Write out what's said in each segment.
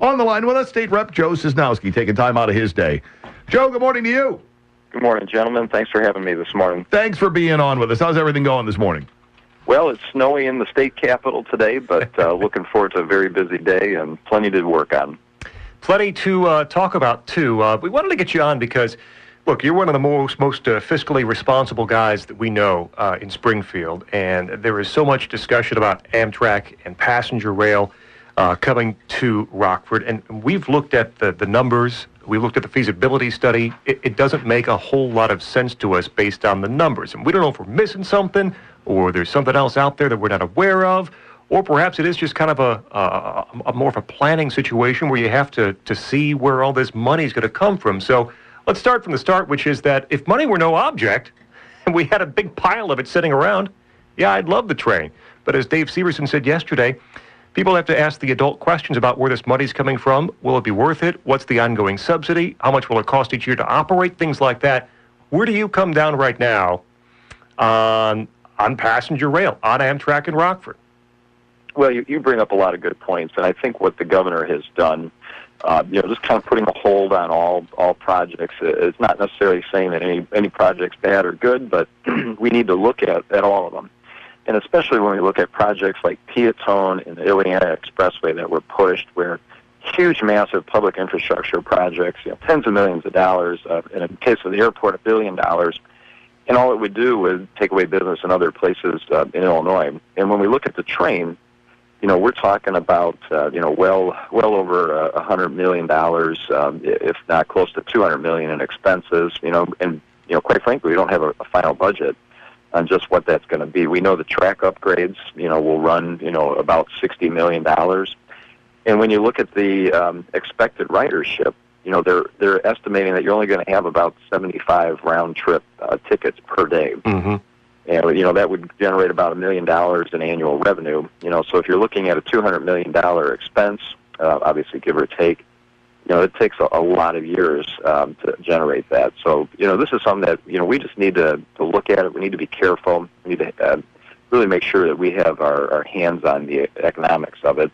On the line with us, State Rep Joe Sosnowski, taking time out of his day. Joe, good morning to you. Good morning, gentlemen. Thanks for having me this morning. Thanks for being on with us. How's everything going this morning? Well, it's snowy in the state capitol today, but looking forward to a very busy day and plenty to work on. Plenty to talk about, too. We wanted to get you on because, look, you're one of the most fiscally responsible guys that we know in Springfield, and there is so much discussion about Amtrak and passenger rail coming to Rockford, and we've looked at the numbers. We looked at the feasibility study. It doesn't make a whole lot of sense to us based on the numbers. And we don't know if we're missing something or there's something else out there that we're not aware of, or perhaps it is just kind of a more of a planning situation where you have to see where all this money is going to come from. So let's start from the start, which is that if money were no object and we had a big pile of it sitting around, yeah, I'd love the train. But as Dave Severson said yesterday, people have to ask the adult questions about where this money's coming from. Will it be worth it? What's the ongoing subsidy? How much will it cost each year to operate? Things like that. Where do you come down right now on passenger rail, on Amtrak and Rockford? Well, you bring up a lot of good points, and I think what the governor has done, just kind of putting a hold on all projects, is not necessarily saying that any project's bad or good, but we need to look at all of them. And especially when we look at projects like Peatone and the Ileana Expressway that were pushed, where huge, massive public infrastructure projects, tens of millions of dollars, and in the case of the airport, $1 billion, and all it would do would take away business in other places in Illinois. And when we look at the train, we're talking about, well over $100 million, if not close to $200 million in expenses, and quite frankly, we don't have a final budget on just what that's going to be. We know the track upgrades, will run, about $60 million. And when you look at the expected ridership, they're estimating that you're only going to have about 75 round-trip tickets per day. Mm-hmm. And, that would generate about $1 million in annual revenue. So if you're looking at a $200 million expense, obviously give or take, it takes a lot of years to generate that. So, this is something that, we just need to look at it. We need to be careful. We need to really make sure that we have our hands on the economics of it.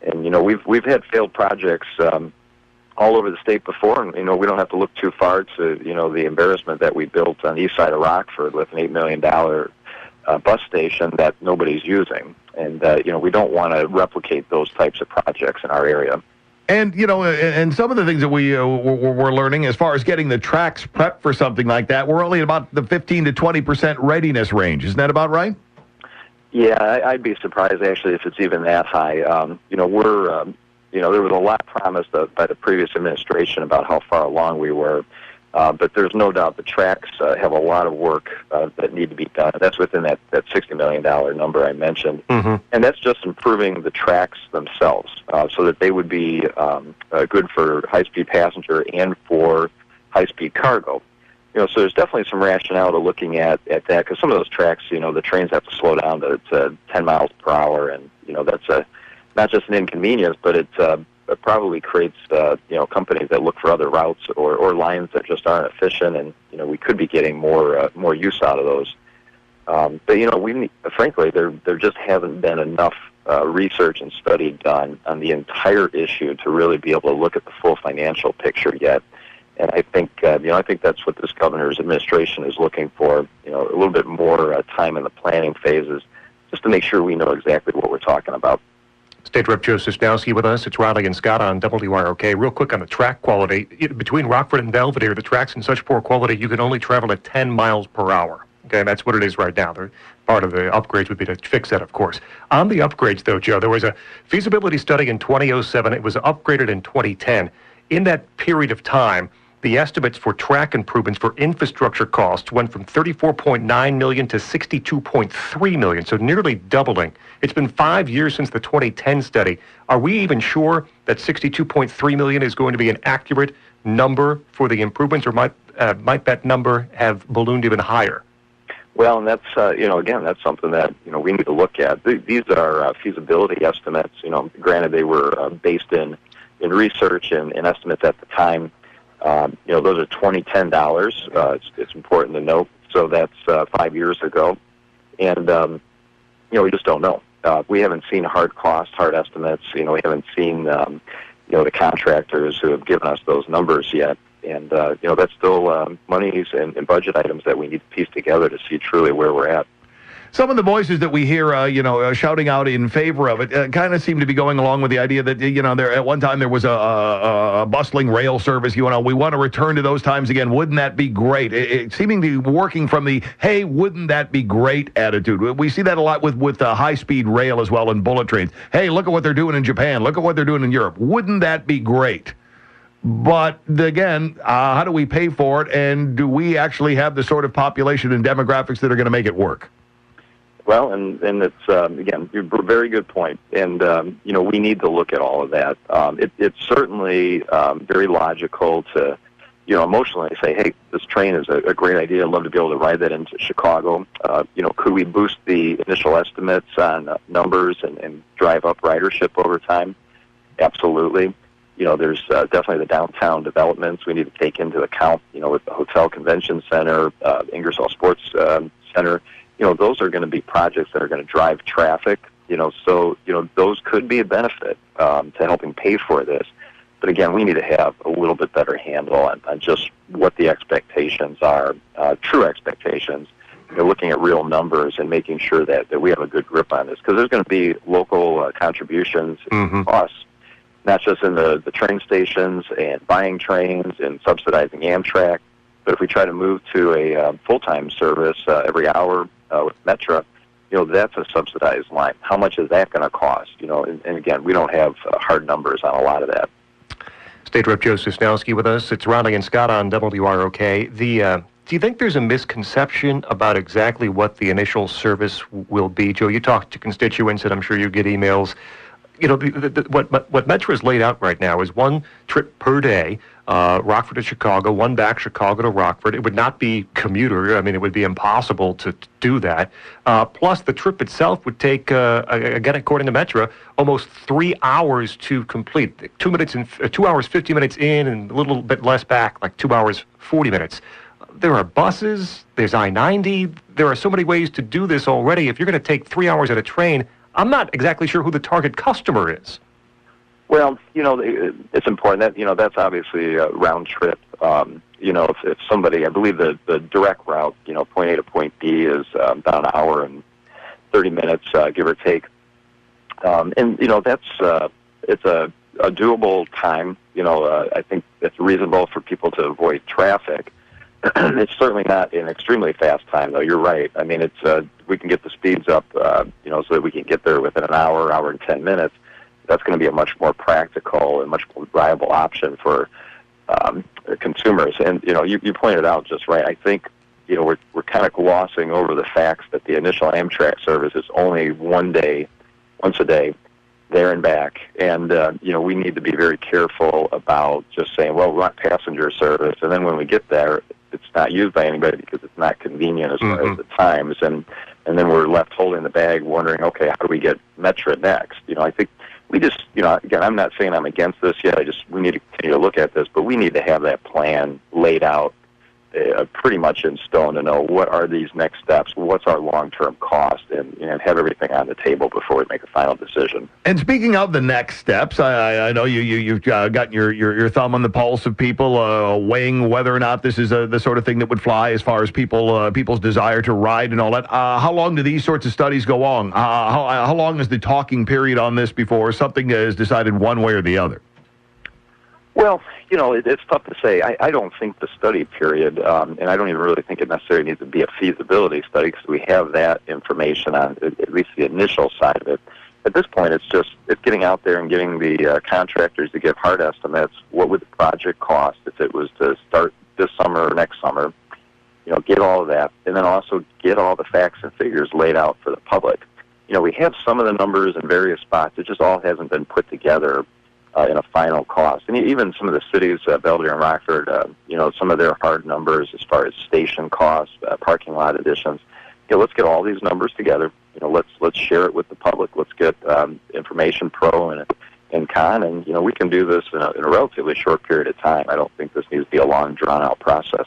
And, we've had failed projects all over the state before, and, we don't have to look too far to, the embarrassment that we built on the east side of Rockford with an $8 million bus station that nobody's using. And, we don't want to replicate those types of projects in our area. And, and some of the things that we're learning as far as getting the tracks prepped for something like that, we're only about the 15 to 20% readiness range. Isn't that about right? Yeah, I'd be surprised, actually, if it's even that high. There was a lot promised by the previous administration about how far along we were. But there's no doubt the tracks have a lot of work that need to be done. That's within that $60 million number I mentioned. Mm-hmm. And that's just improving the tracks themselves so that they would be good for high-speed passenger and for high-speed cargo. So there's definitely some rationale to looking at that, because some of those tracks, the trains have to slow down to 10 miles per hour, and, that's not just an inconvenience, but it probably creates, companies that look for other routes or lines that just aren't efficient, and, we could be getting more use out of those. But, frankly, there just hasn't been enough research and study done on the entire issue to really be able to look at the full financial picture yet. And I think, I think that's what this governor's administration is looking for, a little bit more time in the planning phases, just to make sure we know exactly what we're talking about. State Rep Joe Sosnowski with us. It's Riley and Scott on WROK. Real quick on the track quality. Between Rockford and Belvedere, the track's in such poor quality, you can only travel at 10 miles per hour. Okay, that's what it is right now. Part of the upgrades would be to fix that, of course. On the upgrades, though, Joe, there was a feasibility study in 2007. It was upgraded in 2010. In that period of time, the estimates for track improvements for infrastructure costs went from $34.9 million to $62.3 million, so nearly doubling. It's been 5 years since the 2010 study. Are we even sure that $62.3 million is going to be an accurate number for the improvements, or might that number have ballooned even higher? Well, and that's, again, that's something that, we need to look at. These are feasibility estimates. Granted, they were based in research and estimates at the time. Those are 2010 dollars. It's important to note. So that's 5 years ago. And, we just don't know. We haven't seen hard estimates. We haven't seen, the contractors who have given us those numbers yet. And, that's still monies and budget items that we need to piece together to see truly where we're at. Some of the voices that we hear, shouting out in favor of it, kind of seem to be going along with the idea that, there at one time there was a bustling rail service. We want to return to those times again. Wouldn't that be great? It seeming to be working from the, hey, wouldn't that be great attitude. We see that a lot with high-speed rail as well and bullet trains. Hey, look at what they're doing in Japan. Look at what they're doing in Europe. Wouldn't that be great? But again, how do we pay for it? And do we actually have the sort of population and demographics that are going to make it work? Well, and it's, again, a very good point. And, we need to look at all of that. It's certainly very logical to, emotionally say, hey, this train is a great idea. I'd love to be able to ride that into Chicago. Could we boost the initial estimates on numbers and drive up ridership over time? Absolutely. There's definitely the downtown developments we need to take into account, with the Hotel Convention Center, Ingersoll Sports Center. Those are going to be projects that are going to drive traffic, so, those could be a benefit to helping pay for this. But again, we need to have a little bit better handle on just what the expectations are, true expectations, looking at real numbers and making sure that we have a good grip on this. Because there's going to be local contributions and costs, not just in the train stations and buying trains and subsidizing Amtrak, but if we try to move to a full-time service every hour with Metra, that's a subsidized line. How much is that going to cost? And again, we don't have hard numbers on a lot of that. State Rep Joe Sosnowski with us. It's Riley and Scott on WROK. Do you think there's a misconception about exactly what the initial service will be? Joe, you talk to constituents, and I'm sure you get emails. What Metro has laid out right now is one trip per day, Rockford to Chicago, one back Chicago to Rockford. It would not be commuter. I mean, it would be impossible to do that. Plus, the trip itself would take, again, according to Metro, almost 3 hours to complete. 2 hours, 50 minutes in, and a little bit less back, like 2 hours, 40 minutes. There are buses. There's I-90. There are so many ways to do this already. If you're going to take 3 hours at a train, I'm not exactly sure who the target customer is. Well, it's important that, that's obviously a round trip. If somebody, I believe the direct route, point A to point B is about an hour and 30 minutes, give or take. That's, it's a doable time. I think it's reasonable for people to avoid traffic. It's certainly not an extremely fast time, though. You're right. I mean, we can get the speeds up, so that we can get there within an hour and 10 minutes. That's going to be a much more practical and much more viable option for consumers. And you pointed out just right. I think we're kind of glossing over the facts that the initial Amtrak service is only once a day, there and back. And we need to be very careful about just saying, well, we want passenger service, and then when we get there, it's not used by anybody because it's not convenient as far as the times, and then we're left holding the bag, wondering, okay, how do we get Metra next? I think we just, again, I'm not saying I'm against this yet. We need to continue to look at this, but we need to have that plan laid out pretty much in stone to know what are these next steps, what's our long-term cost, and have everything on the table before we make a final decision. And speaking of the next steps, I know you've got your thumb on the pulse of people, weighing whether or not this is the sort of thing that would fly as far as people's desire to ride and all that. How long do these sorts of studies go on? How long is the talking period on this before something is decided one way or the other? Well, it's tough to say. I don't think the study period, and I don't even really think it necessarily needs to be a feasibility study because we have that information on at least the initial side of it. At this point, it's getting out there and getting the contractors to give hard estimates. What would the project cost if it was to start this summer or next summer? Get all of that, and then also get all the facts and figures laid out for the public. We have some of the numbers in various spots. It just all hasn't been put together in a final cost. And even some of the cities, Belvedere and Rockford, some of their hard numbers as far as station costs, parking lot additions. Let's get all these numbers together. Let's share it with the public. Let's get information pro and con, and we can do this in a relatively short period of time. I don't think this needs to be a long, drawn-out process.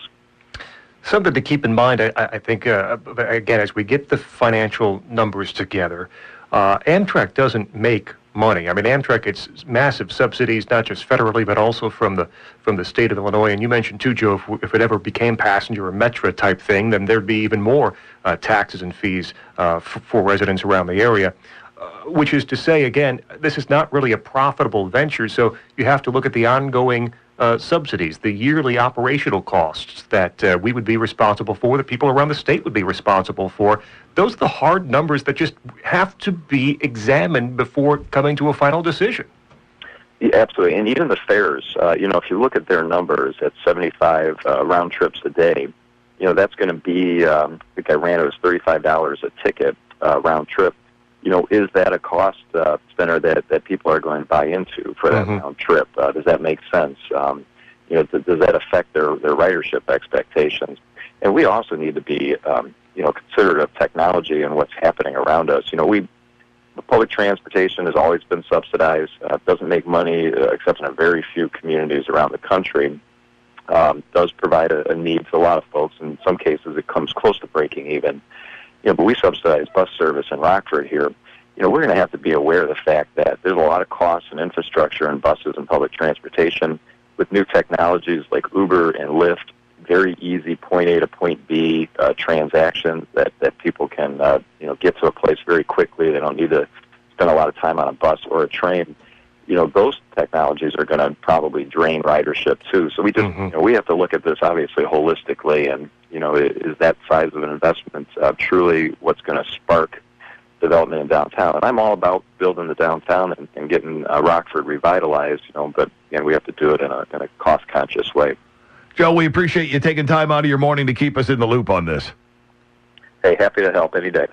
Something to keep in mind, I think, again, as we get the financial numbers together, Amtrak doesn't make money. I mean, Amtrak gets massive subsidies, not just federally, but also from the state of Illinois. And you mentioned too, Joe, if it ever became passenger or Metra type thing, then there'd be even more taxes and fees for residents around the area. Which is to say, again, this is not really a profitable venture, so you have to look at the ongoing subsidies, the yearly operational costs that we would be responsible for, that people around the state would be responsible for. Those are the hard numbers that just have to be examined before coming to a final decision. Yeah, absolutely, and even the fares, if you look at their numbers at 75 round trips a day, that's going to be, I think I ran it was $35 a ticket round trip. Is that a cost center that people are going to buy into for that round trip? Does that make sense? Does that affect their ridership expectations? And we also need to be, considerate of technology and what's happening around us. The public transportation has always been subsidized. Doesn't make money except in a very few communities around the country. Does provide a need for a lot of folks. In some cases, it comes close to breaking even. But we subsidize bus service in Rockford here. We're going to have to be aware of the fact that there's a lot of costs and infrastructure in buses and public transportation. With new technologies like Uber and Lyft, very easy point A to point B transactions that people can get to a place very quickly. They don't need to spend a lot of time on a bus or a train. Those technologies are going to probably drain ridership too. So we just we have to look at this obviously holistically, and is that size of an investment truly what's going to spark development in downtown? And I'm all about building the downtown and getting Rockford revitalized, but again, we have to do it in a cost-conscious way. Joe, we appreciate you taking time out of your morning to keep us in the loop on this. Hey, happy to help any day.